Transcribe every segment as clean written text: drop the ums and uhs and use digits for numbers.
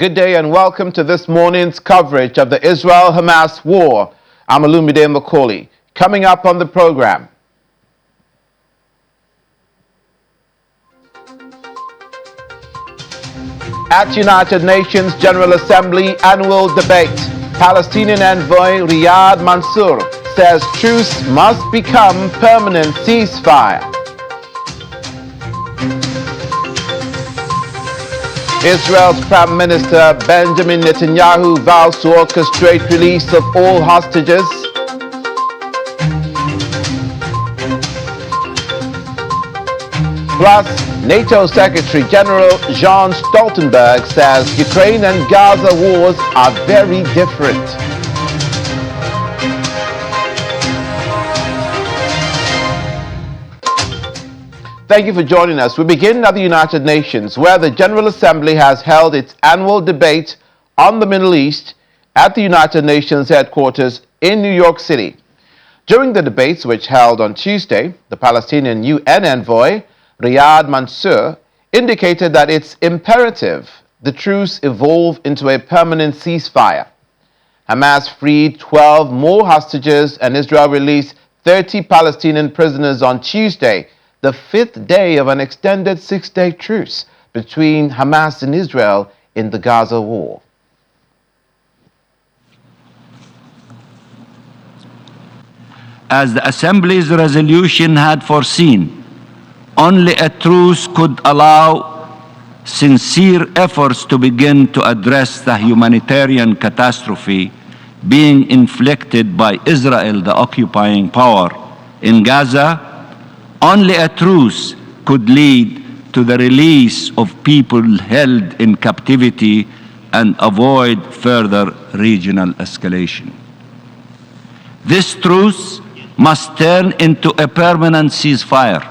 Good day and welcome to this morning's coverage of the Israel-Hamas war. I'm Olumide Macaulay. Coming up on the program. At United Nations General Assembly annual debate, Palestinian envoy Riyad Mansour says truce must become permanent ceasefire. Israel's Prime Minister Benjamin Netanyahu vows to orchestrate release of all hostages. Plus, NATO Secretary General Jens Stoltenberg says Ukraine and Gaza wars are very different. Thank you for joining us. We begin at the United Nations, where the General Assembly has held its annual debate on the Middle East at the United Nations headquarters in New York City. During the debates, which held on Tuesday, the Palestinian UN envoy, Riyad Mansour, indicated that it's imperative the truce evolve into a permanent ceasefire. Hamas freed 12 more hostages and Israel released 30 Palestinian prisoners on Tuesday, the fifth day of an extended six-day truce between Hamas and Israel in the Gaza war. As the Assembly's resolution had foreseen, only a truce could allow sincere efforts to begin to address the humanitarian catastrophe being inflicted by Israel, the occupying power, in Gaza. Only a truce could lead to the release of people held in captivity and avoid further regional escalation. This truce must turn into a permanent ceasefire.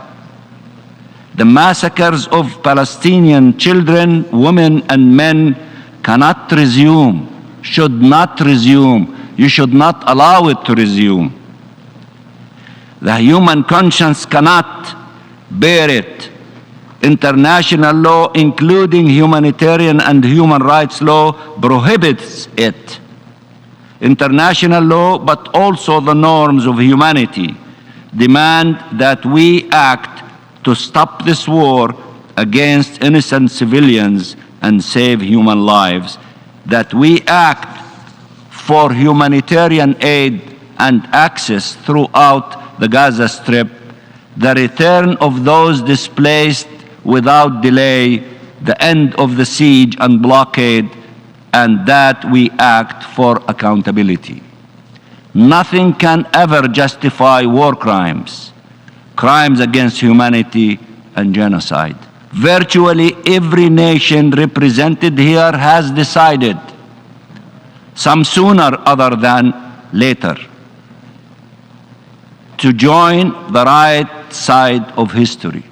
The massacres of Palestinian children, women, and men cannot resume, should not resume. You should not allow it to resume. The human conscience cannot bear it. International law, including humanitarian and human rights law, prohibits it. International law, but also the norms of humanity, demand that we act to stop this war against innocent civilians and save human lives, that we act for humanitarian aid and access throughout the Gaza Strip, the return of those displaced without delay, the end of the siege and blockade, and that we act for accountability. Nothing can ever justify war crimes, crimes against humanity, and genocide. Virtually every nation represented here has decided, some sooner other than later, to join the right side of history.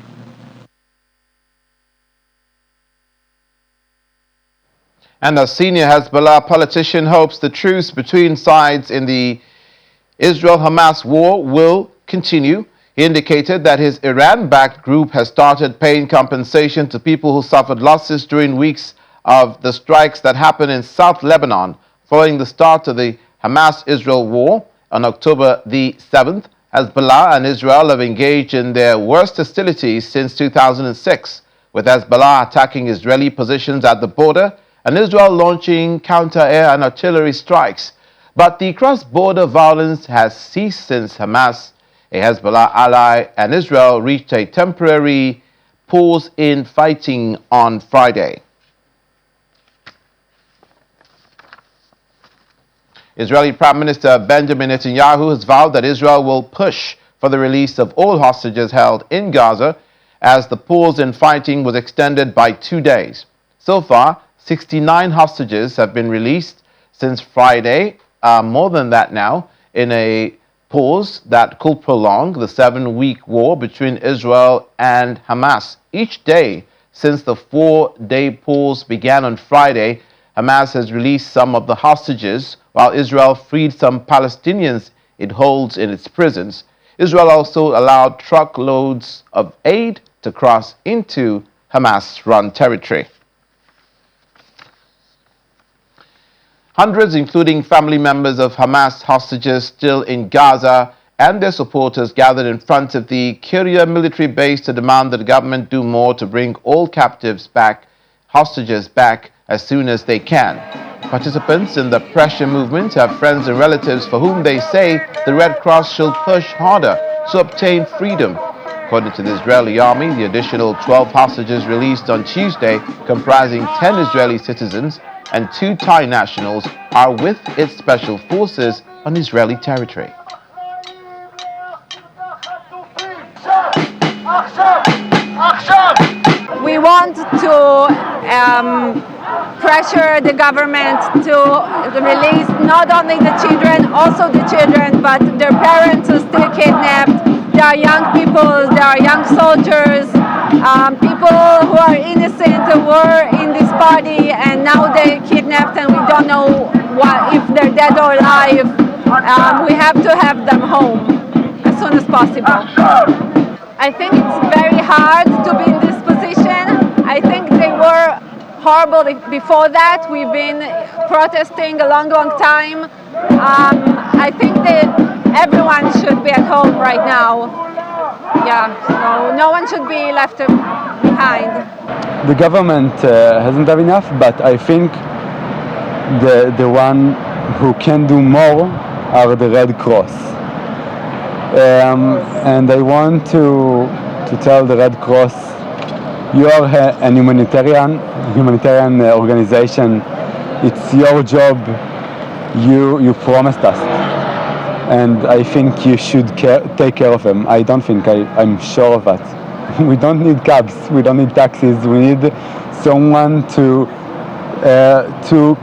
And a senior Hezbollah politician hopes the truce between sides in the Israel-Hamas war will continue. He indicated that his Iran-backed group has started paying compensation to people who suffered losses during weeks of the strikes that happened in South Lebanon following the start of the Hamas-Israel war on October the 7th. Hezbollah and Israel have engaged in their worst hostilities since 2006, with Hezbollah attacking Israeli positions at the border and Israel launching counter-air and artillery strikes. But the cross-border violence has ceased since Hamas, a Hezbollah ally, and Israel reached a temporary pause in fighting on Friday. Israeli Prime Minister Benjamin Netanyahu has vowed that Israel will push for the release of all hostages held in Gaza as the pause in fighting was extended by 2 days. So far, 69 hostages have been released since Friday, more than that now, in a pause that could prolong the 7-week war between Israel and Hamas. Each day since the 4-day pause began on Friday, Hamas has released some of the hostages, while Israel freed some Palestinians it holds in its prisons. Israel also allowed truckloads of aid to cross into Hamas-run territory. Hundreds, including family members of Hamas hostages still in Gaza and their supporters, gathered in front of the Kiryat military base to demand that the government do more to bring all hostages back as soon as they can. Participants in the pressure movement have friends and relatives for whom they say the Red Cross should push harder to obtain freedom. According to the Israeli army, the additional 12 hostages released on Tuesday, comprising 10 Israeli citizens and 2 Thai nationals, are with its special forces on Israeli territory. We want to pressure the government to release not only the children, also the children, but their parents are still kidnapped. There are young people, there are young soldiers, people who are innocent who were in this party and now they're kidnapped and we don't know if they're dead or alive. We have to have them home as soon as possible. I think it's very hard to be in this position. I think they were horrible before that. We've been protesting a long time. I think that everyone should be at home right now. Yeah, so no one should be left behind. The government hasn't have enough, but I think the one who can do more are the Red Cross. And I want to tell the Red Cross, you are a humanitarian organization. It's your job. You promised us, and I think you should take care of them. I don't think I'm sure of that. We don't need cabs. We don't need taxis. We need someone to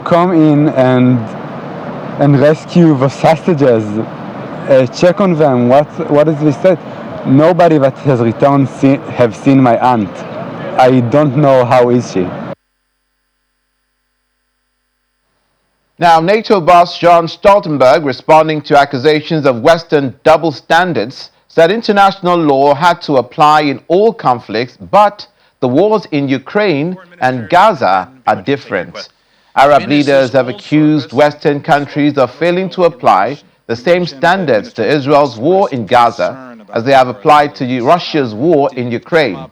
come in and rescue the hostages. Check on them. What is this said? Nobody that has returned have seen my aunt. I don't know how is she. Now, NATO boss John Stoltenberg, responding to accusations of Western double standards, said international law had to apply in all conflicts, but the wars in Ukraine and Gaza are different. Arab leaders have accused Western countries of failing to apply the same standards to Israel's war in Gaza as they have applied to Russia's war in Ukraine.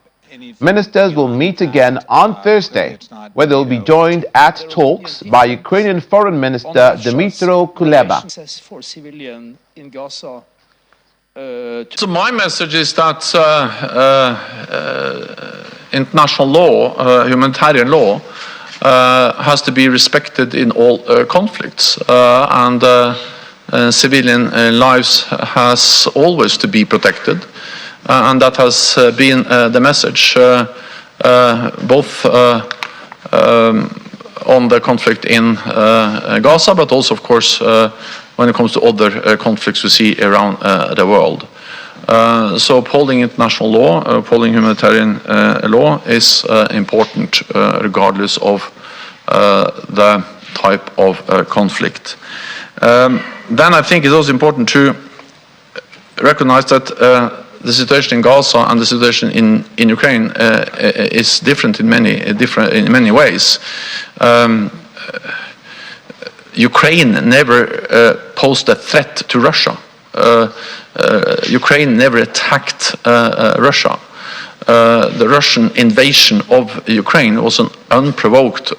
Ministers will meet again on Thursday, where they will be joined at talks by Ukrainian Foreign Minister Dmytro Kuleba. So my message is that international law, humanitarian law, has to be respected in all conflicts, and civilian lives has always to be protected. And that has been the message, both on the conflict in Gaza, but also, of course, when it comes to other conflicts we see around the world. So upholding international law, upholding humanitarian law is important regardless of the type of conflict. Then I think it's also important to recognize that the situation in Gaza and the situation in Ukraine is different in many ways. Ukraine never posed a threat to Russia. Ukraine never attacked Russia. The Russian invasion of Ukraine was an unprovoked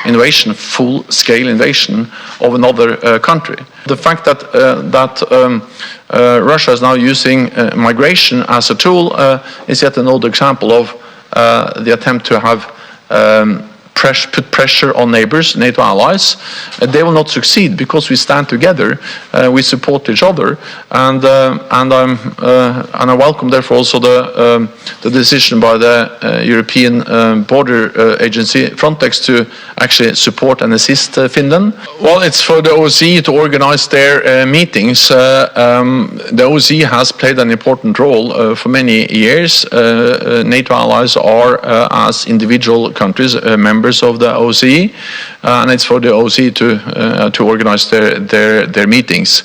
invasion, full-scale invasion of another country. The fact that Russia is now using migration as a tool is yet another example of the attempt to have put pressure on neighbors, NATO allies. They will not succeed because we stand together, we support each other, and I welcome therefore also the decision by the European Border Agency Frontex to actually support and assist Finland. Well, it's for the OSCE to organize their meetings. The OSCE has played an important role for many years. NATO allies are, as individual countries, members of the OSCE, and it's for the OSCE to organize their meetings.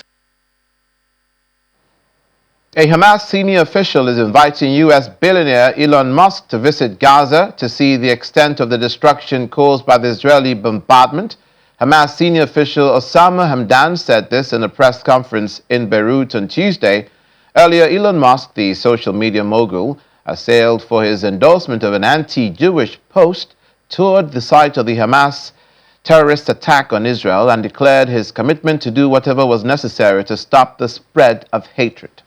A Hamas senior official is inviting U.S. billionaire Elon Musk to visit Gaza to see the extent of the destruction caused by the Israeli bombardment. Hamas senior official Osama Hamdan said this in a press conference in Beirut on Tuesday. Earlier, Elon Musk, the social media mogul, assailed for his endorsement of an anti-Jewish post, toured the site of the Hamas terrorist attack on Israel, and declared his commitment to do whatever was necessary to stop the spread of hatred.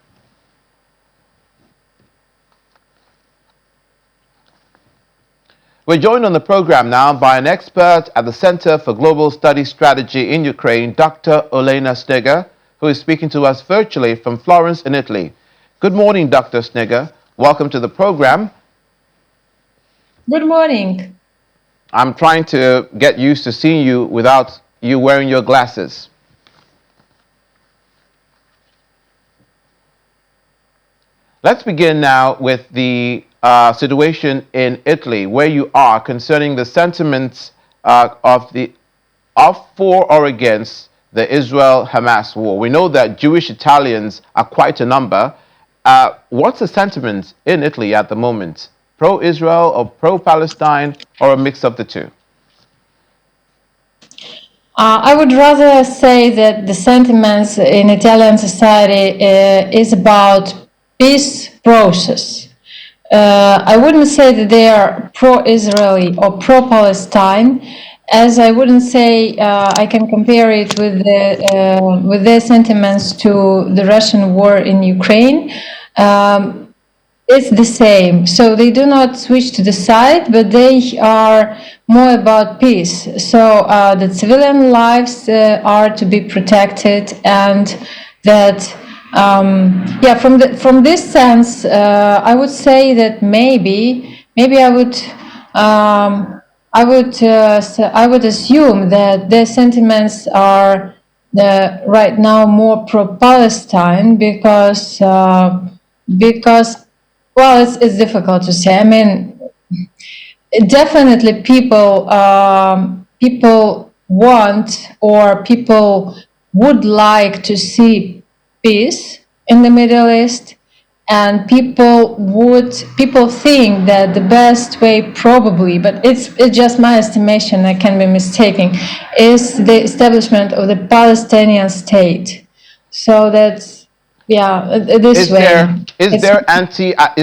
We're joined on the program now by an expert at the Center for Global Studies Strategy in Ukraine, Dr. Olena Sneger, who is speaking to us virtually from Florence in Italy. Good morning, Dr. Sneger. Welcome to the program. Good morning. I'm trying to get used to seeing you without you wearing your glasses. Let's begin now with the situation in Italy, where you are, concerning the sentiments of for or against the Israel-Hamas war. We know that Jewish Italians are quite a number. What's the sentiment in Italy at the moment? Pro-Israel or pro-Palestine, or a mix of the two? I would rather say that the sentiments in Italian society is about peace process. I wouldn't say that they are pro-Israeli or pro-Palestine, as I wouldn't say I can compare it with their sentiments to the Russian war in Ukraine. It's the same. So they do not switch to the side, but they are more about peace. So the civilian lives are to be protected, and that from this sense, I would say that maybe I would assume that their sentiments are right now more pro-Palestine because well, it's difficult to say. I mean, definitely people want, or people would like to see peace in the Middle East, and people think that the best way, probably, but it's just my estimation, I can be mistaken, is the establishment of the Palestinian state. So that's this way. Is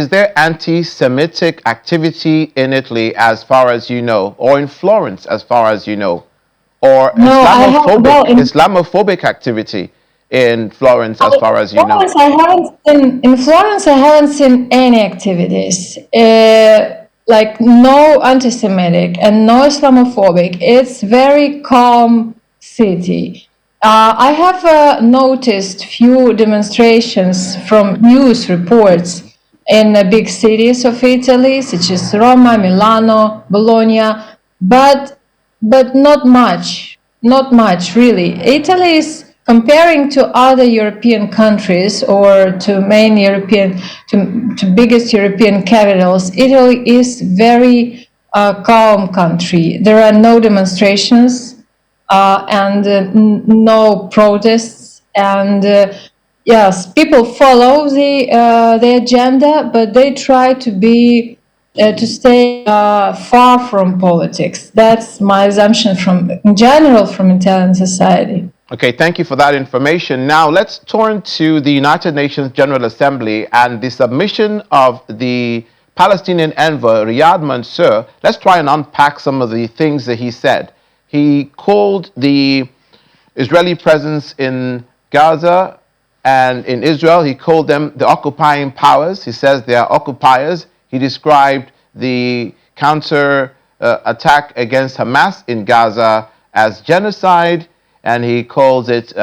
there anti-Semitic activity in Italy, as far as you know, or in Florence, as far as you know, or No, Islamophobic activity in Florence, as far as you know? In Florence, I haven't seen any activities. Like no anti-Semitic and no Islamophobic. It's very calm city. I have noticed few demonstrations from news reports in big cities of Italy, such as Roma, Milano, Bologna, but not much really. Italy is, comparing to other European countries or to main European, to biggest European capitals, Italy is very calm country. There are no demonstrations and no protests, and yes, people follow the agenda, but they try to stay far from politics. That's my assumption in general from Italian society. Okay, thank you for that information. Now let's turn to the United Nations General Assembly and the submission of the Palestinian envoy, Riyad Mansour. Let's try and unpack some of the things that he said. He called the Israeli presence in Gaza and in Israel, he called them the occupying powers. He says they are occupiers. He described the counter attack against Hamas in Gaza as genocide, and he calls it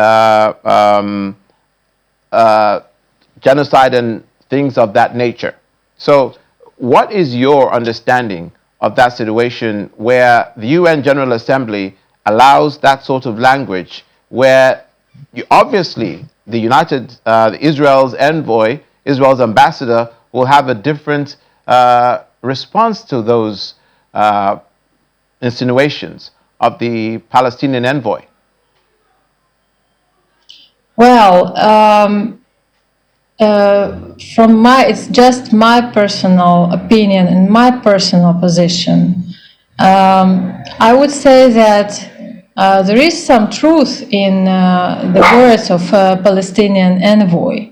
genocide and things of that nature. So what is your understanding of that situation where the UN General Assembly allows that sort of language, where obviously Israel's envoy, Israel's ambassador, will have a different response to those insinuations of the Palestinian envoy? Well, it's just my personal opinion and my personal position. I would say that there is some truth in the words of Palestinian envoy,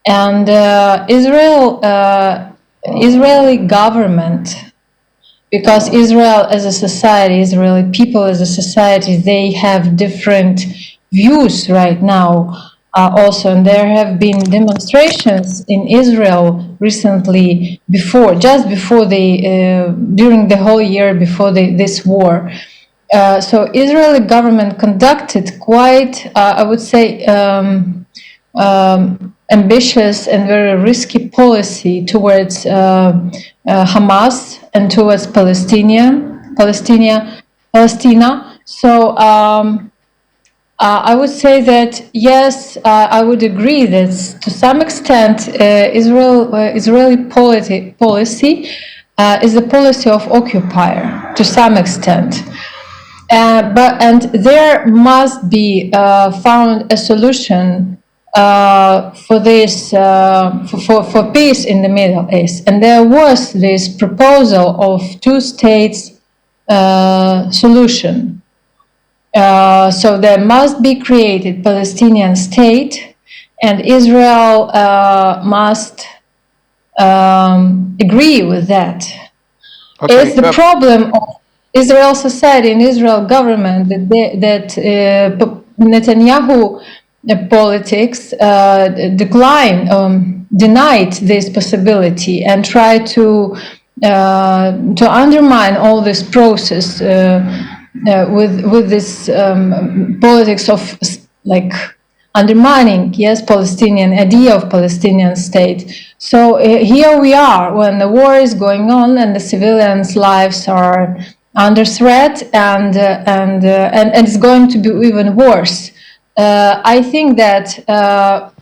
and Israeli government, because Israel as a society, Israeli people as a society, they have different views right now. Also, and there have been demonstrations in Israel recently, just before during the whole year before this war. So Israeli government conducted quite, I would say, ambitious and very risky policy towards Hamas and towards Palestina. So I would say that yes, I would agree that to some extent Israeli policy is the policy of occupier to some extent. And there must be found a solution for this for peace in the Middle East. And there was this proposal of two states solution. So there must be created Palestinian state, and Israel must agree with that. Okay, It's the problem of Israel society and Israel government that Netanyahu politics denied this possibility and tried to undermine all this process with this politics of like undermining, yes, Palestinian idea of Palestinian state. So here we are when the war is going on and the civilians' lives are under threat, and it's going to be even worse. I think that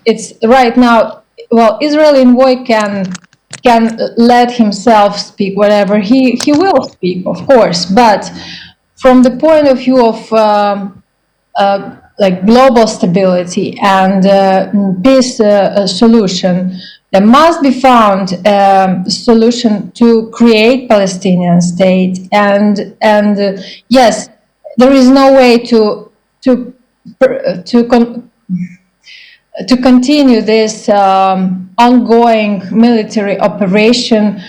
it's right now. Well, Israeli envoy can let himself speak whatever he will speak, of course, but from the point of view of like global stability and peace solution, there must be found a solution to create Palestinian state, and yes, there is no way to continue this ongoing military operation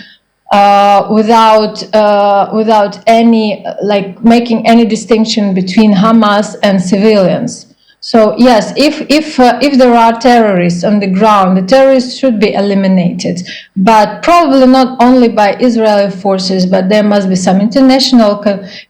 without any like making any distinction between Hamas and civilians. So yes, if there are terrorists on the ground, the terrorists should be eliminated, but probably not only by Israeli forces, but there must be some international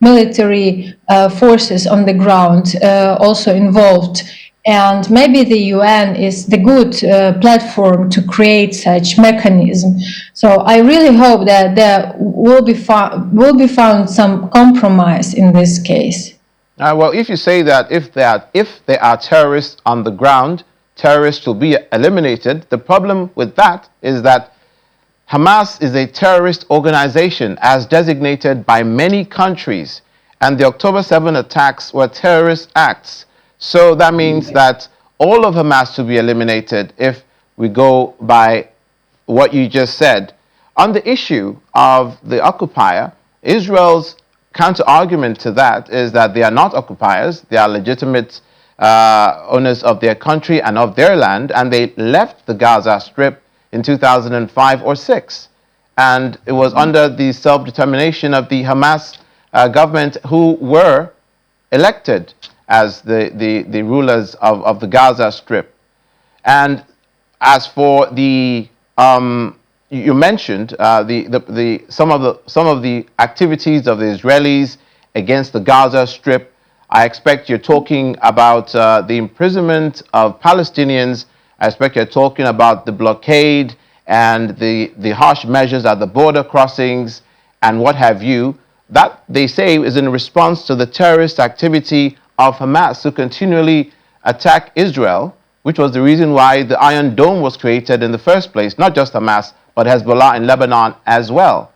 military forces on the ground also involved. And maybe the UN is the good platform to create such mechanism. So I really hope that there will be found some compromise in this case. Well, if you say that if there are terrorists on the ground, terrorists will be eliminated, the problem with that is that Hamas is a terrorist organization as designated by many countries, and the October 7 attacks were terrorist acts. So that means that all of Hamas will be eliminated if we go by what you just said. On the issue of the occupier, Israel's counter-argument to that is that they are not occupiers, they are legitimate owners of their country and of their land, and they left the Gaza Strip in 2005 or 6. And it was under the self-determination of the Hamas government who were elected as the rulers of the Gaza Strip. And as for the you mentioned some of the activities of the Israelis against the Gaza Strip. I expect you're talking about the imprisonment of Palestinians. I expect you're talking about the blockade and the harsh measures at the border crossings and what have you. That, they say, is in response to the terrorist activity of Hamas, who continually attack Israel, which was the reason why the Iron Dome was created in the first place. Not just Hamas, but Hezbollah in Lebanon as well.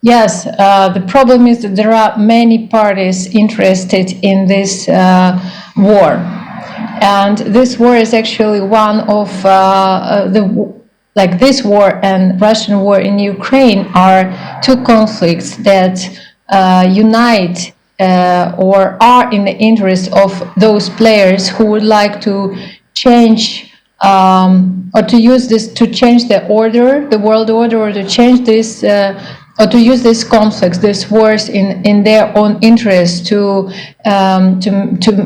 Yes, the problem is that there are many parties interested in this war. And this war is actually one of this war and Russian war in Ukraine are two conflicts that unite or are in the interest of those players who would like to change or to use this to change the order, the world order, or to change this or to use these conflicts, these wars in their own interest to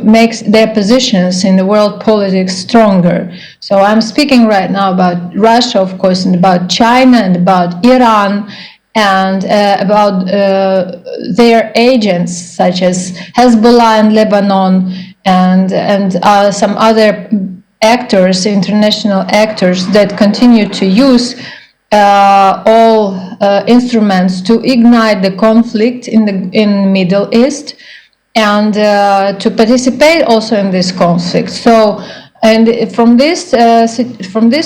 make their positions in the world politics stronger. So I'm speaking right now about Russia, of course, and about China and about Iran, and about their agents such as Hezbollah in Lebanon and some other actors, international actors that continue to use all instruments to ignite the conflict in the Middle East and to participate also in this conflict. So, and from this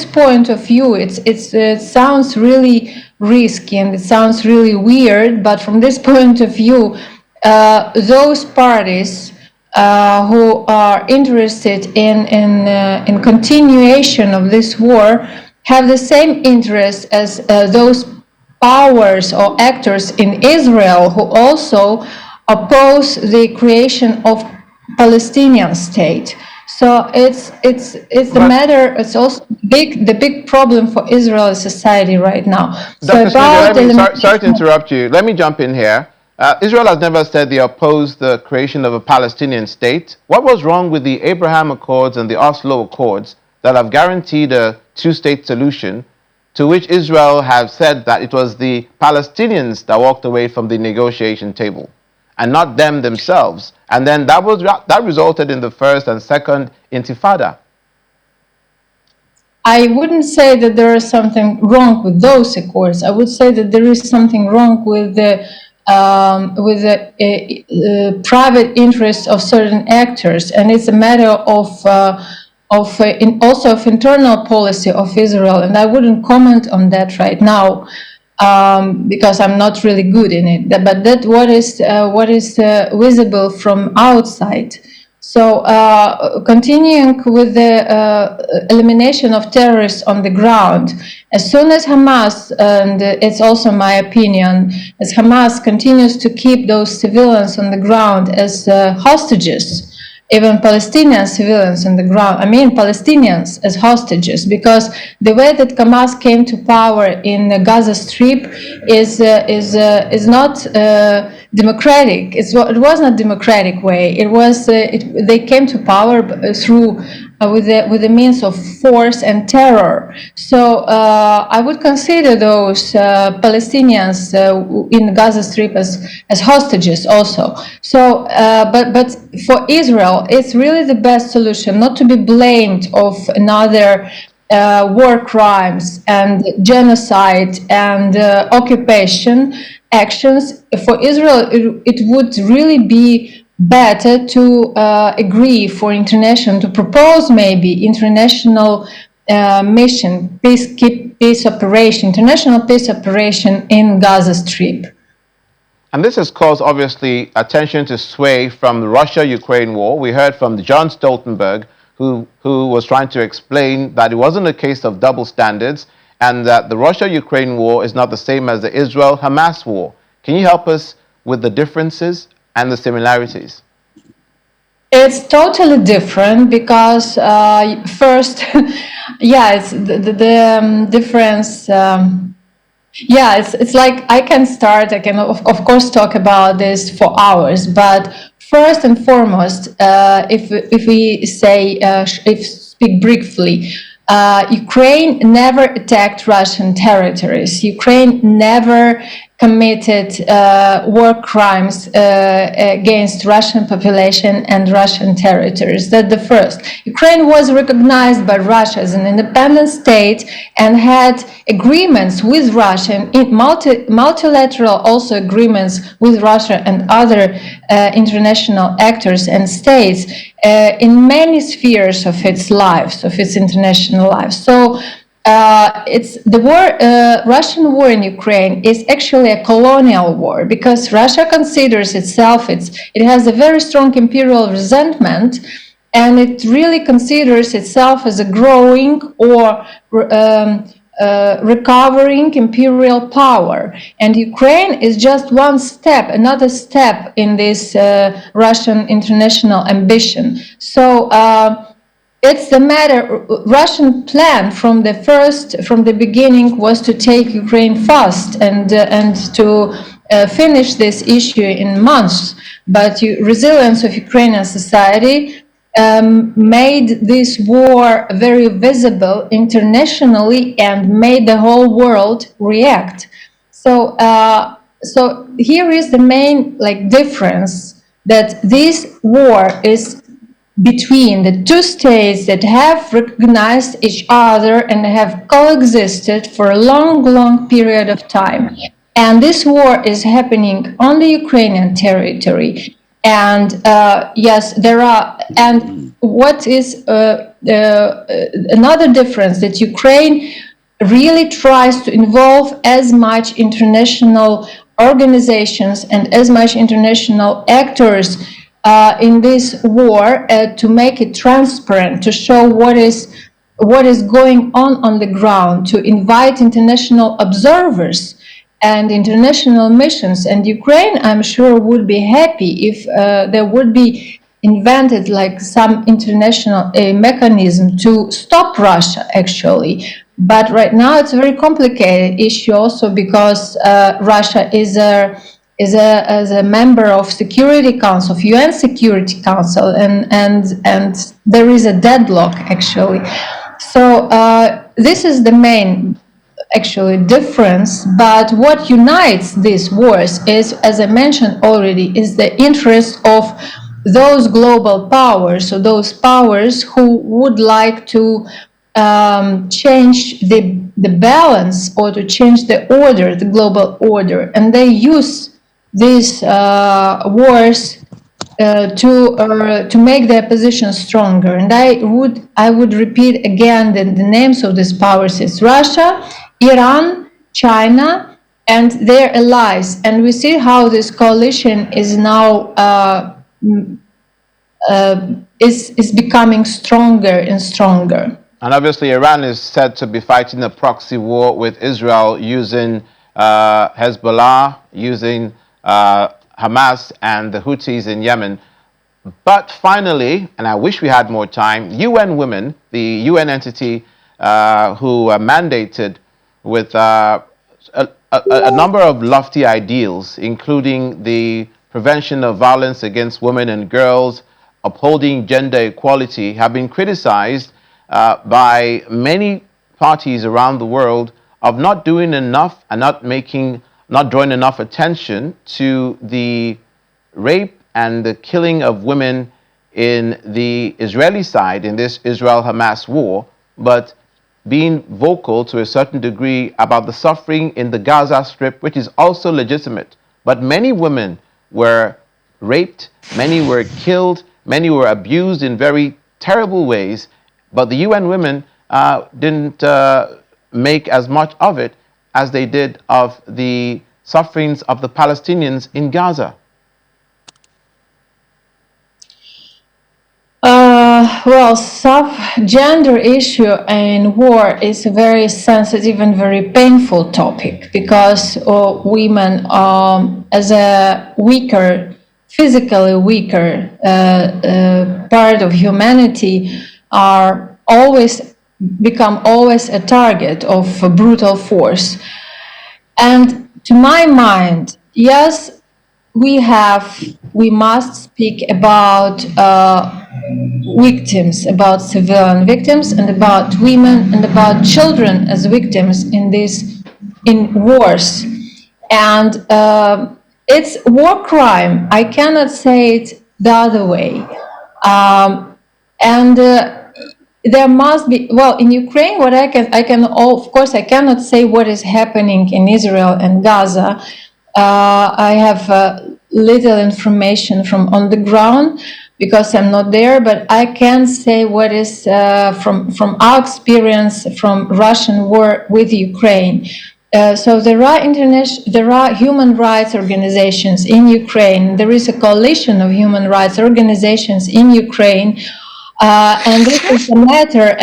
point of view, it sounds really risky and it sounds really weird. But from this point of view, those parties who are interested in continuation of this war have the same interest as those powers or actors in Israel who also oppose the creation of Palestinian state. So it's the matter. It's also the big problem for Israeli society right now. Dr. Smidia, sorry to interrupt you. Let me jump in here. Israel has never said they oppose the creation of a Palestinian state. What was wrong with the Abraham Accords and the Oslo Accords that have guaranteed a two-state solution, to which Israel have said that it was the Palestinians that walked away from the negotiation table and not them themselves? And then that resulted in the first and second intifada. I wouldn't say that there is something wrong with those accords. I would say that there is something wrong with the private interests of certain actors, and it's a matter of also of internal policy of Israel. And I wouldn't comment on that right now because I'm not really good in it. But that what is visible from outside. So continuing with the elimination of terrorists on the ground, as soon as Hamas, and it's also my opinion, as Hamas continues to keep those civilians on the ground as hostages, even Palestinian civilians on the ground, I mean Palestinians as hostages, because the way that Hamas came to power in the Gaza Strip is not democratic. It was not democratic way. It was they came to power through with the means of force and terror. So I would consider those Palestinians in Gaza Strip as hostages also. So, but for Israel, it's really the best solution not to be blamed of another war crimes and genocide and occupation actions. For Israel, it would really be better to agree for international, to propose maybe international mission, peace operation, international peace operation in Gaza Strip. And this has caused, obviously, attention to sway from the Russia-Ukraine war. We heard from John Stoltenberg, who was trying to explain that it wasn't a case of double standards and that the Russia-Ukraine war is not the same as the Israel-Hamas war. Can you help us with the differences and the similarities? It's totally different because first, yeah, it's the difference. Yeah, it's like I can of course talk about this for hours, but first and foremost, if we say speak briefly, Ukraine never attacked Russian territories. Ukraine never committed war crimes against Russian population and Russian territories. That's the first. Ukraine was recognized by Russia as an independent state and had agreements with Russia, in multilateral also agreements with Russia and other international actors and states in many spheres of its lives, of its international life. So it's the war, Russian war in Ukraine is actually a colonial war because Russia considers itself, it has a very strong imperial resentment, and it really considers itself as a growing or recovering imperial power. And Ukraine is just one step, another step in this Russian international ambition. So it's the matter. Russian plan from the beginning was to take Ukraine fast and to finish this issue in months. But resilience of Ukrainian society made this war very visible internationally and made the whole world react. So, so here is the main difference, that this war is between the two states that have recognized each other and have coexisted for a long period of time. And this war is happening on the Ukrainian territory. And yes, there are, and what is another difference, that Ukraine really tries to involve as much international organizations and as much international actors in this war to make it transparent, to show what is going on the ground, to invite international observers and international missions. And Ukraine, I'm sure, would be happy if there would be invented some international mechanism to stop Russia, actually. But right now it's a very complicated issue also, because Russia is a member of Security Council, of UN Security Council, and there is a deadlock, actually. So this is the main difference. But what unites these wars is, as I mentioned already, is the interest of those global powers, so those powers who would like to change the balance, or to change the order, the global order, and they use these wars to make their position stronger. And I would repeat again the names of these powers is Russia, Iran, China, and their allies. And we see how this coalition is now is becoming stronger and stronger. And obviously Iran is said to be fighting a proxy war with Israel, using Hezbollah, using Hamas and the Houthis in Yemen. But finally, and I wish we had more time, UN Women, the UN entity who are mandated with a number of lofty ideals, including the prevention of violence against women and girls, upholding gender equality, have been criticized by many parties around the world of not doing enough and not drawing enough attention to the rape and the killing of women in the Israeli side in this Israel-Hamas war, but being vocal to a certain degree about the suffering in the Gaza Strip, which is also legitimate. But many women were raped, many were killed, many were abused in very terrible ways, but the UN Women didn't make as much of it as they did of the sufferings of the Palestinians in Gaza. Well, gender issue in war is a very sensitive and very painful topic, because women, as a physically weaker part of humanity, are become always a target of brutal force. And to my mind, yes, we must speak about victims, about civilian victims, and about women and about children as victims in wars. And it's war crime. I cannot say it the other way. There must be, well, in Ukraine, what I can, of course, I cannot say what is happening in Israel and Gaza. I have little information from on the ground, because I'm not there, but I can say what is from our experience from Russian war with Ukraine. So there are human rights organizations in Ukraine. There is a coalition of human rights organizations in Ukraine And this is the matter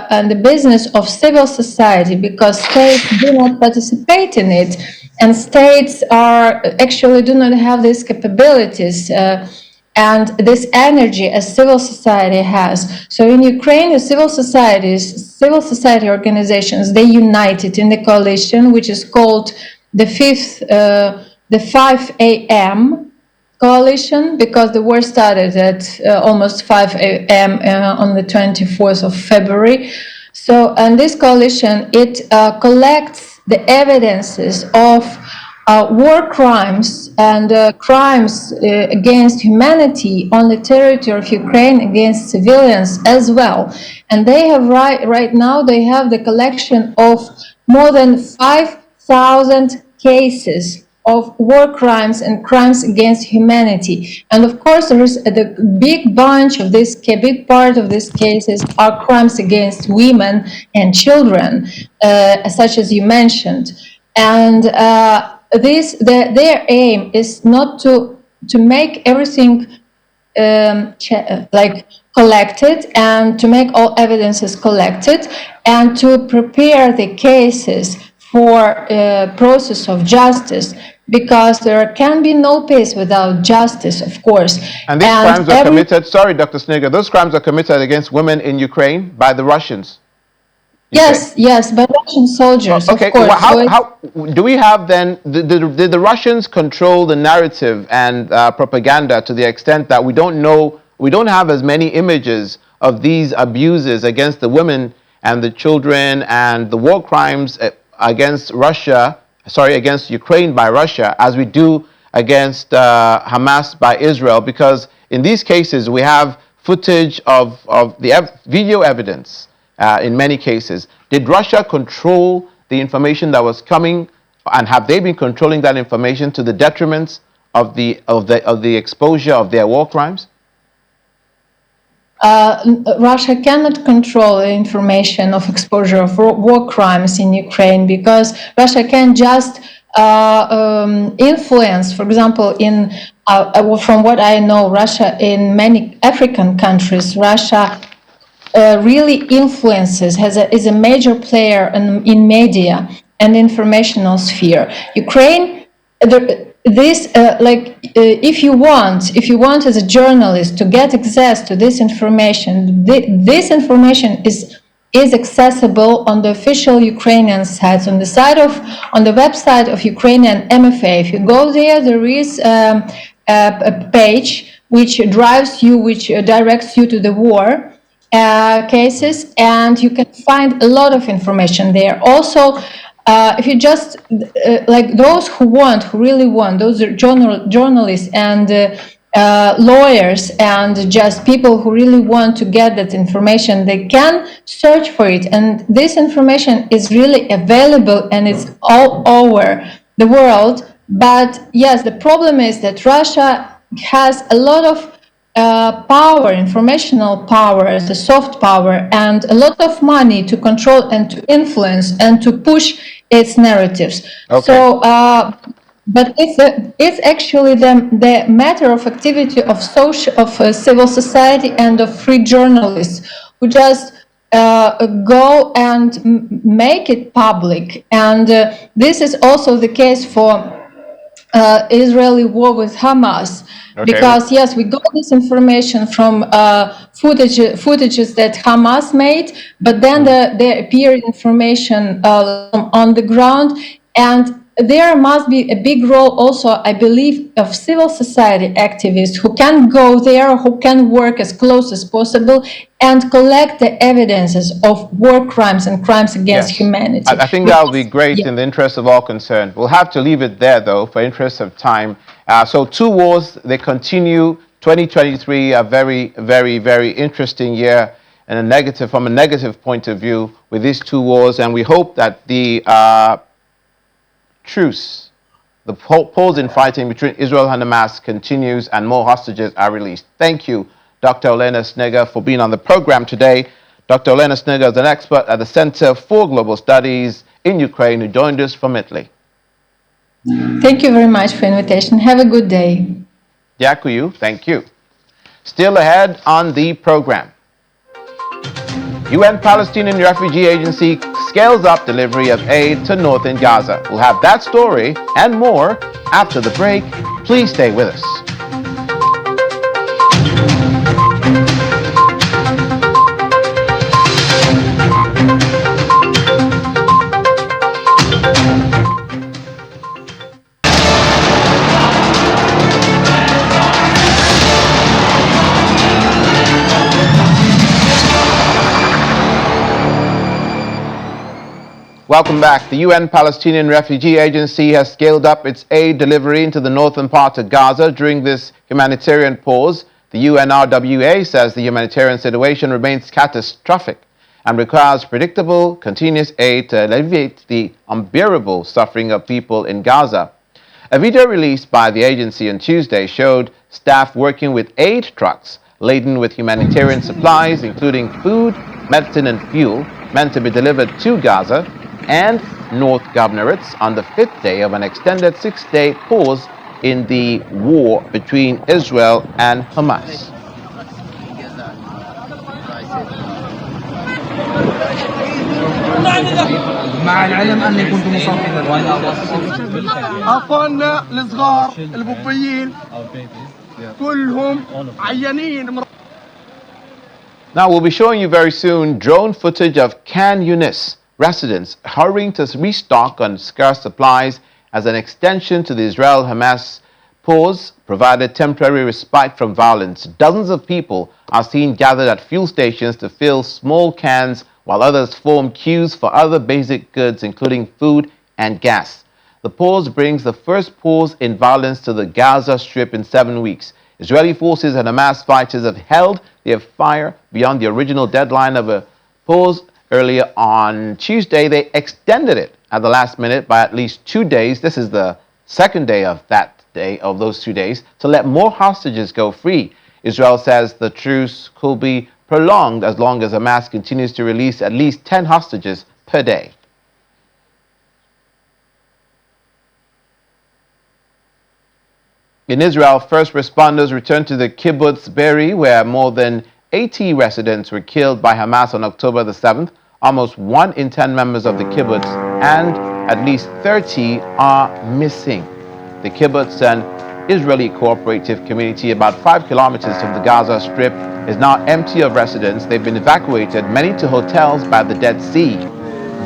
and the business of civil society, because states do not participate in it, and states are actually do not have these capabilities and this energy as civil society has. So in Ukraine, the civil society organizations, they united in the coalition, which is called the 5 a.m. coalition, because the war started at almost 5 a.m. On the 24th of February. So, and this coalition, it collects the evidences of war crimes and crimes against humanity on the territory of Ukraine against civilians as well. And they have right now, they have the collection of more than 5,000 cases of war crimes and crimes against humanity. And of course, there is the big bunch of this, big part of these cases are crimes against women and children, such as you mentioned. And their aim is not to make everything collected and to make all evidences collected and to prepare the cases for process of justice, because there can be no peace without justice, of course. And these crimes are committed, sorry, Dr. Sneger, those crimes are committed against women in Ukraine by the Russians. Yes, yes, by Russian soldiers, okay. Of course. Well, how do we have then, did the Russians control the narrative and propaganda to the extent that we don't have as many images of these abuses against the women and the children and the war crimes against Ukraine by Russia as we do against Hamas by Israel? Because in these cases we have footage of the video evidence in many cases. Did Russia control the information that was coming, and have they been controlling that information to the detriment of the exposure of their war crimes? Russia cannot control the information of exposure of war crimes in Ukraine, because Russia can just influence, for example, from what I know, Russia in many African countries, Russia really influences, is a major player in media and informational sphere. Ukraine, if you want as a journalist to get access to this information, this information is accessible on the official Ukrainian sites, on the website of Ukrainian MFA. If you go there, there is a page which directs you to the war cases, and you can find a lot of information there. Also, if you just those who really want, those are journalists and lawyers and just people who really want to get that information, they can search for it, and this information is really available and it's all over the world. But yes, the problem is that Russia has a lot of power, informational power, the soft power, and a lot of money to control and to influence and to push its narratives. Okay. So, but it's actually the matter of activity of civil society and of free journalists who just go and make it public. And this is also the case for Israeli war with Hamas. Okay. Because yes, we got this information from footages that Hamas made, but then there appeared information on the ground, and there must be a big role also, I believe, of civil society activists who can go there, who can work as close as possible and collect the evidences of war crimes and crimes against humanity. I think that would be great in the interest of all concerned. We'll have to leave it there, though, for interest of time. So two wars, they continue. 2023, a very, very, very interesting year, and from a negative point of view with these two wars. And we hope that the truce, the pause in fighting between Israel and Hamas continues and more hostages are released. Thank you, Dr. Olena Sneger, for being on the program today. Dr. Olena Sneger is an expert at the Center for Global Studies in Ukraine who joined us from Italy. Thank you very much for the invitation. Have a good day. Yakuyu, thank you. Still ahead on the program. UN Palestinian Refugee Agency scales up delivery of aid to northern Gaza. We'll have that story and more after the break. Please stay with us. Welcome back. The UN Palestinian Refugee Agency has scaled up its aid delivery into the northern part of Gaza during this humanitarian pause. The UNRWA says the humanitarian situation remains catastrophic and requires predictable, continuous aid to alleviate the unbearable suffering of people in Gaza. A video released by the agency on Tuesday showed staff working with aid trucks laden with humanitarian supplies, including food, medicine, and fuel, meant to be delivered to Gaza and North Governorates on the fifth day of an extended six-day pause in the war between Israel and Hamas. مع العلم أني كنت مصابا أخواننا الصغار البوبيين كلهم عيانين. Now we'll be showing you very soon drone footage of Khan Yunis residents hurrying to restock on scarce supplies as an extension to the Israel-Hamas pause provided temporary respite from violence. Dozens of people are seen gathered at fuel stations to fill small cans, while others form queues for other basic goods, including food and gas. The pause brings the first pause in violence to the Gaza Strip in 7 weeks. Israeli forces and Hamas fighters have held their fire beyond the original deadline of a pause. Earlier on Tuesday, they extended it at the last minute by at least 2 days. This is the second day of those 2 days, to let more hostages go free. Israel says the truce could be prolonged as long as Hamas continues to release at least 10 hostages per day. In Israel, first responders returned to the kibbutz Be'eri, where more than 80 residents were killed by Hamas on October the 7th. Almost 1 in 10 members of the kibbutz and at least 30 are missing. The kibbutz, an Israeli cooperative community about 5 kilometers from the Gaza Strip, is now empty of residents. They've been evacuated, many to hotels by the Dead Sea.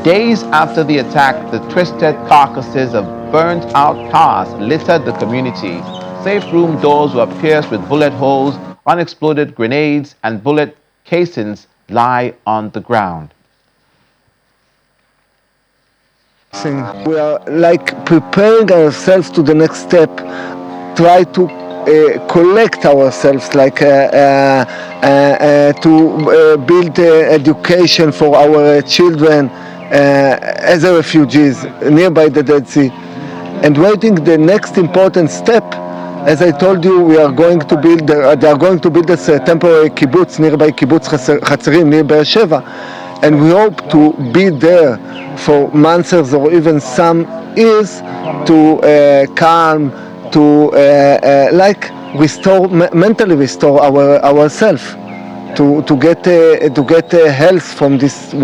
Days after the attack, the twisted carcasses of burnt-out cars littered the community. Safe room doors were pierced with bullet holes. Unexploded grenades and bullet casings lie on the ground. We are like preparing ourselves to the next step, try to collect ourselves, like to build education for our children as a refugees nearby the Dead Sea, and waiting the next important step. As I told you, we are going to build. They are going to build this temporary kibbutz nearby kibbutz Hatzerim near Be'er Sheva, and we hope to be there for months or even some years to calm, to like restore, mentally restore ourselves, to get health from this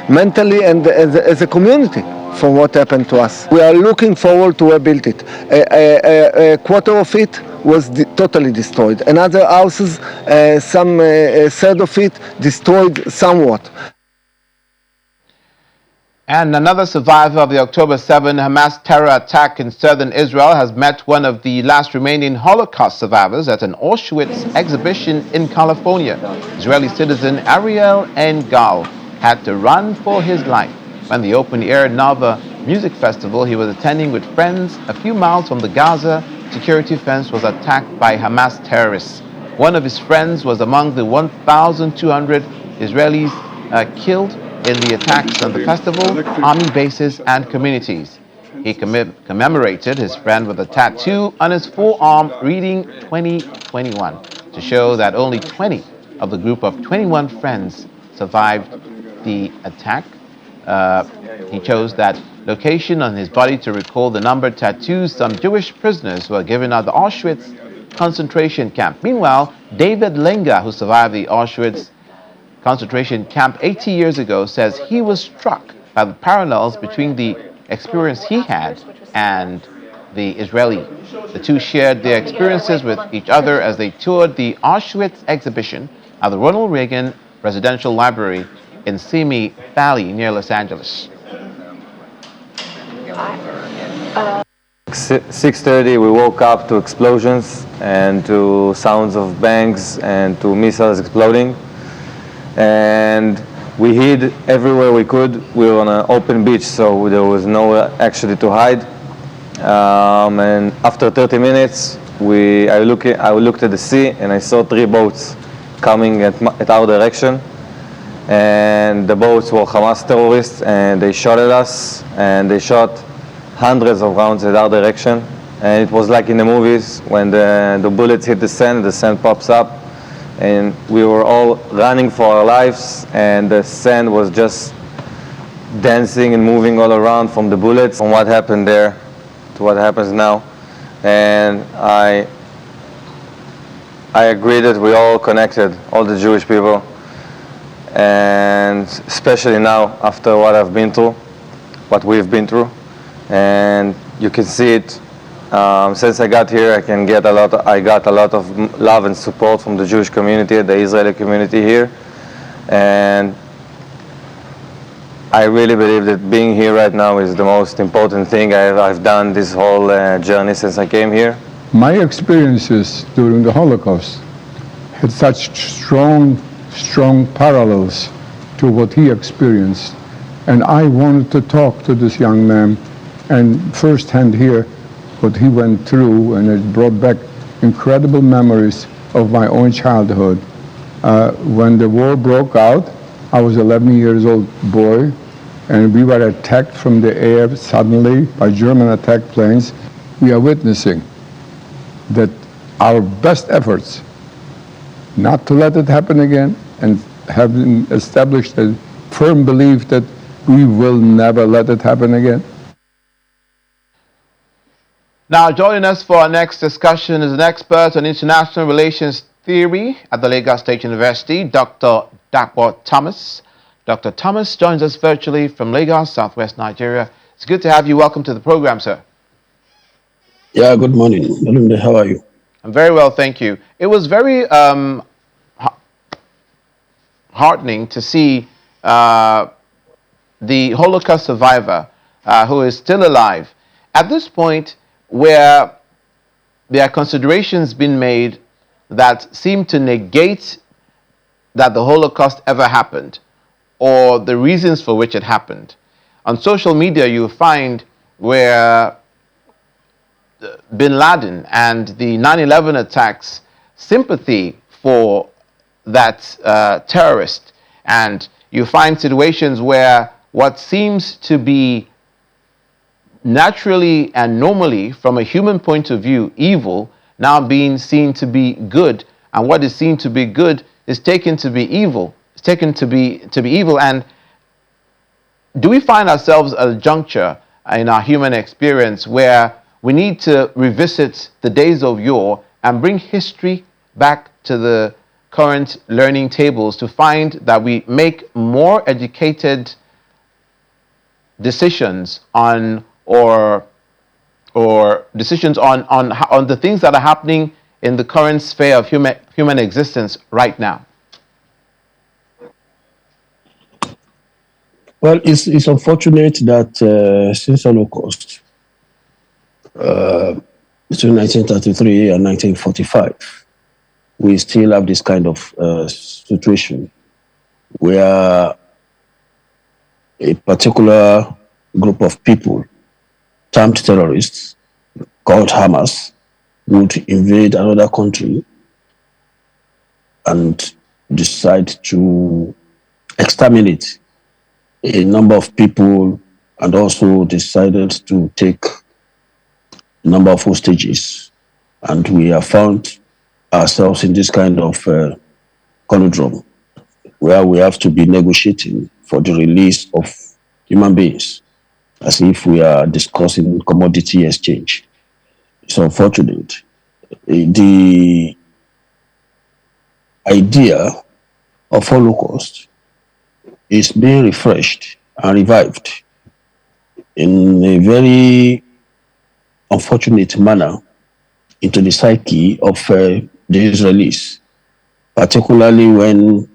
mentally and as a community from what happened to us. We are looking forward to rebuild it. A quarter of it was totally destroyed. Another houses, some third of it destroyed somewhat. And another survivor of the October 7 Hamas terror attack in southern Israel has met one of the last remaining Holocaust survivors at an Auschwitz exhibition in California. Israeli citizen Ariel Engal had to run for his life when the open-air Nava music festival he was attending with friends a few miles from the Gaza security fence was attacked by Hamas terrorists. One of his friends was among the 1,200 Israelis killed in the attacks on the festival, army bases, and communities. He commemorated his friend with a tattoo on his forearm reading 2021 to show that only 20 of the group of 21 friends survived the attack. He chose that location on his body to recall the numbered tattoos some Jewish prisoners were given at the Auschwitz concentration camp. Meanwhile, David Lenga, who survived the Auschwitz concentration camp 80 years ago, says he was struck by the parallels between the experience he had and the Israeli. The two shared their experiences with each other as they toured the Auschwitz exhibition at the Ronald Reagan Presidential Library in Simi Valley near Los Angeles. 6:30 we woke up to explosions and to sounds of bangs and to missiles exploding, and we hid everywhere we could. We were on an open beach, so there was nowhere actually to hide. And after 30 minutes I looked at the sea and I saw 3 boats coming at our direction, and the boats were Hamas terrorists, and they shot at us, and they shot hundreds of rounds at our direction. And it was like in the movies when the bullets hit the sand pops up, and we were all running for our lives, and the sand was just dancing and moving all around from the bullets, from what happened there to what happens now. And I agree that we all connected, all the Jewish people, and especially now after what I've been through, what we've been through. And you can see it. Since I got here, I got a lot of love and support from the Jewish community, the Israeli community here, and I really believe that being here right now is the most important thing I've done this whole journey since I came here. My experiences during the Holocaust had such strong parallels to what he experienced, and I wanted to talk to this young man and firsthand hear what he went through, and it brought back incredible memories of my own childhood. When the war broke out, I was 11 years old boy, and we were attacked from the air suddenly by German attack planes. We are witnessing that our best efforts not to let it happen again, and having established a firm belief that we will never let it happen again. Now, joining us for our next discussion is an expert on international relations theory at the Lagos State University, Dr. Dapo Thomas. Dr. Thomas joins us virtually from Lagos, Southwest Nigeria. It's good to have you. Welcome to the program, sir. Yeah, good morning. How are you? I'm very well, thank you. It was very heartening to see the Holocaust survivor who is still alive. At this point, where there are considerations being made that seem to negate that the Holocaust ever happened or the reasons for which it happened. On social media, you find where Bin Laden and the 9/11 attacks, sympathy for that terrorist, and you find situations where what seems to be naturally and normally, from a human point of view, evil, now being seen to be good, and what is seen to be good is taken to be evil. It's taken to be evil. And do we find ourselves at a juncture in our human experience where we need to revisit the days of yore and bring history back to the current learning tables to find that we make more educated decisions on or decisions on the things that are happening in the current sphere of human existence right now? Well, it's unfortunate that since Holocaust, between 1933 and 1945, we still have this kind of situation where a particular group of people, termed terrorists, called Hamas, would invade another country and decide to exterminate a number of people, and also decided to take a number of hostages. And we have found ourselves in this kind of conundrum where we have to be negotiating for the release of human beings, as if we are discussing commodity exchange. It's unfortunate. The idea of Holocaust is being refreshed and revived in a very unfortunate manner into the psyche of the Israelis, particularly when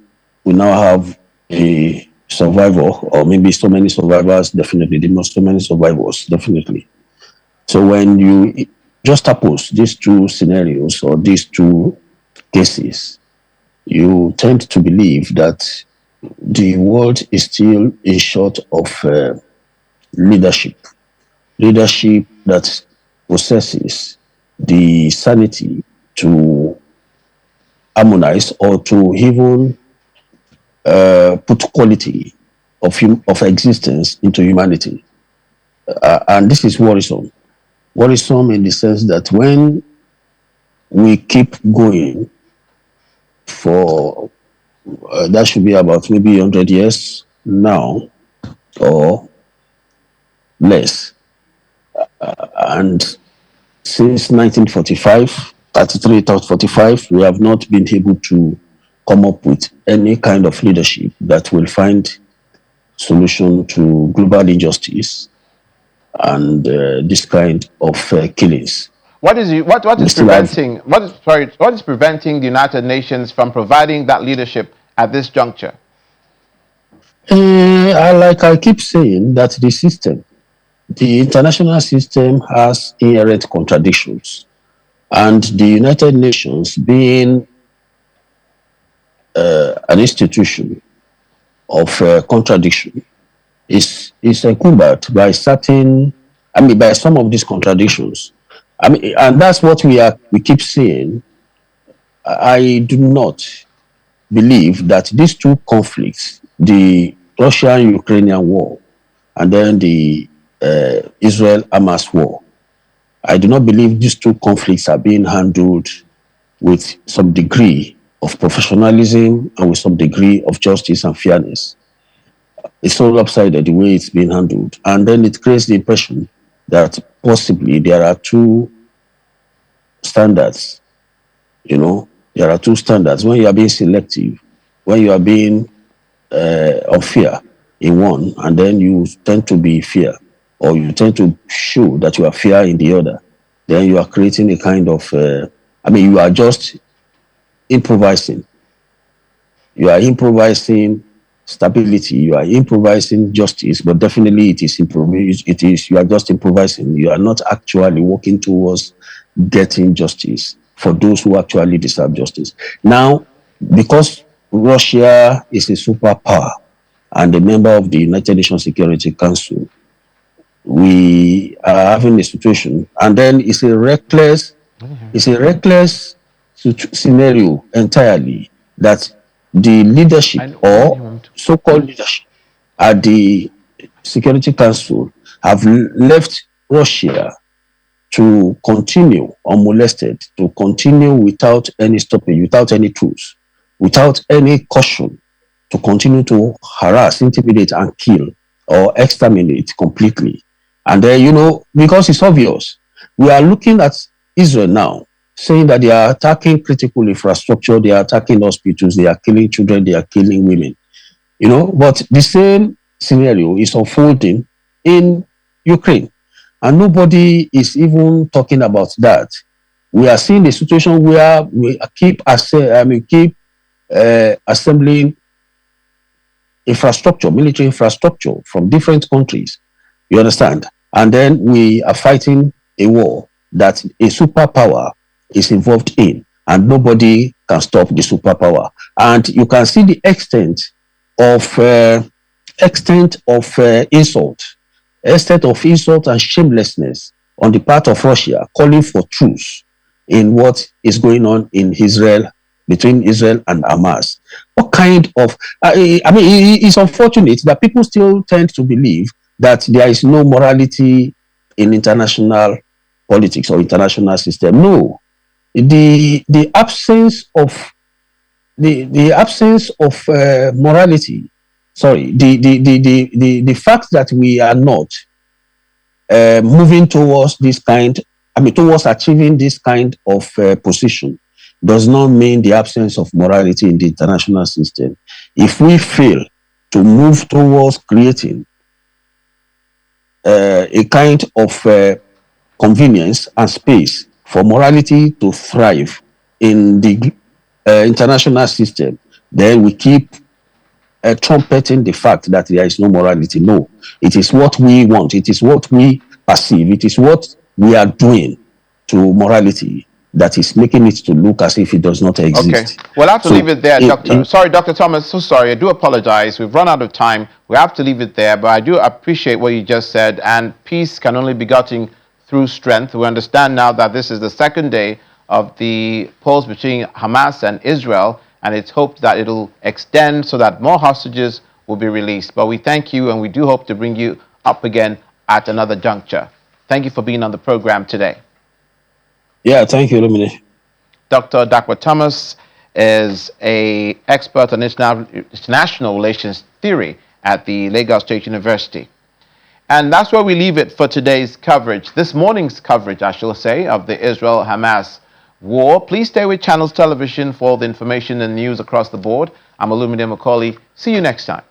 we now have a survivor, or maybe so many survivors, definitely, so many survivors, definitely. So when you juxtapose these two scenarios or these two cases, you tend to believe that the world is still in short of leadership that possesses the sanity to harmonize or to even put quality of existence into humanity. And this is worrisome. Worrisome in the sense that when we keep going for, that should be about maybe 100 years now or less. And since 1945, 33 to 45, we have not been able to come up with any kind of leadership that will find solution to global injustice and this kind of killings. What is preventing the United Nations from providing that leadership at this juncture? Like I keep saying, that the international system has inherent contradictions, and the United Nations, being an institution of contradiction, is encumbered by by some of these contradictions. And that's what we keep saying. I do not believe that these two conflicts, the Russian-Ukrainian war and then the Israel-Hamas war, I do not believe these two conflicts are being handled with some degree of professionalism and with some degree of justice and fairness. It's all upside the way it's being handled. And then it creates the impression that possibly there are two standards. There are two standards. When you are being selective, when you are being unfair in one, and then you tend to be fair, or you tend to show that you are fair in the other, then you are creating a kind of, you are just improvising. You are improvising stability, you are improvising justice, but definitely you are just improvising. You are not actually working towards getting justice for those who actually deserve justice. Now, because Russia is a superpower and a member of the United Nations Security Council, we are having a situation, and then it's a reckless scenario entirely, that the leadership or so-called leadership at the Security Council have left Russia to continue unmolested, to continue without any stoppage, without any truce, without any caution, to continue to harass, intimidate, and kill or exterminate completely. And then, because it's obvious, we are looking at Israel now, saying that they are attacking critical infrastructure, they are attacking hospitals, they are killing children, they are killing women. But the same scenario is unfolding in Ukraine, and nobody is even talking about that. We are seeing a situation where we keep assembling infrastructure, military infrastructure from different countries. You understand? And then we are fighting a war that a superpower is involved in, and nobody can stop the superpower. And you can see the extent of insult and shamelessness on the part of Russia, calling for truce in what is going on in Israel, between Israel and Hamas. What kind of, it's unfortunate that people still tend to believe that there is no morality in international politics or international system. No, the absence of morality. Sorry, the fact that we are not moving towards towards achieving this kind of position does not mean the absence of morality in the international system. If we fail to move towards creating a kind of convenience and space for morality to thrive in the international system, then we keep trumpeting the fact that there is no morality. No, it is what we want. It is what we perceive. It is what we are doing to morality that is making it to look as if it does not exist. Okay. We'll have to leave it there, Doctor. Sorry, Dr. Thomas. So sorry. I do apologize. We've run out of time. We have to leave it there. But I do appreciate what you just said. And peace can only be gotten through strength. We understand now that this is the second day of the pause between Hamas and Israel. And it's hoped that it'll extend so that more hostages will be released. But we thank you, and we do hope to bring you up again at another juncture. Thank you for being on the program today. Yeah, thank you, Lumine. Dr. Dakwa Thomas is an expert on international relations theory at the Lagos State University. And that's where we leave it for today's coverage, this morning's coverage, I shall say, of the Israel-Hamas war. Please stay with Channels Television for all the information and news across the board. I'm Olumide Macaulay. See you next time.